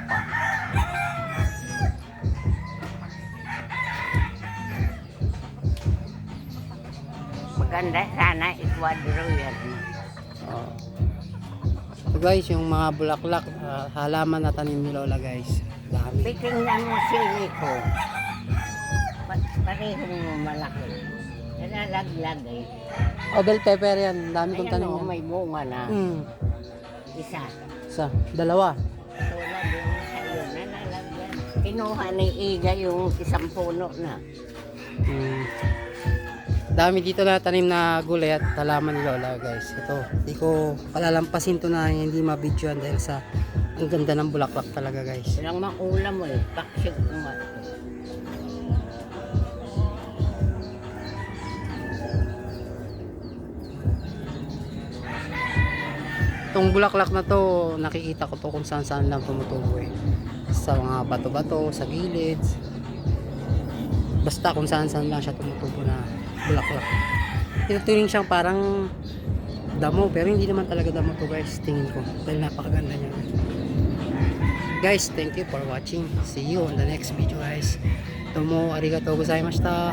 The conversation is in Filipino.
pa. Maganda sana ikwadro yan. Oh. So guys, yung mga bulaklak, halaman na tanim ni Lola guys. Dami. Titingnan mo sili ko. Parehong malaki. Nalalaglag eh. Oh, bell pepper yan. Dami kong Ayan tanim o, yan. may bunga na. Isa. Isa, dalawa. Tulad yung sa'yo, nalalaglag. Kinuha ni Iga yung isang puno na. Dami dito na tanim na gulay at halaman ni Lola guys. Ito, hindi ko palalampasin to na hindi mabidyoan dahil sa ang ganda ng bulaklak talaga guys. Silang makulam mo eh. Paksik mo. Itong bulaklak na to, nakikita ko to kung saan saan lang tumutubo eh. Sa mga bato-bato, sa gilid. Basta kung saan saan lang siya tumutubo na bulaklak. Tinuturing siyang parang damo, pero hindi naman talaga damo to guys, tingin ko. Dahil napakaganda niya. Guys, thank you for watching. See you on the next video guys. Tomo arigatou gozaimashita.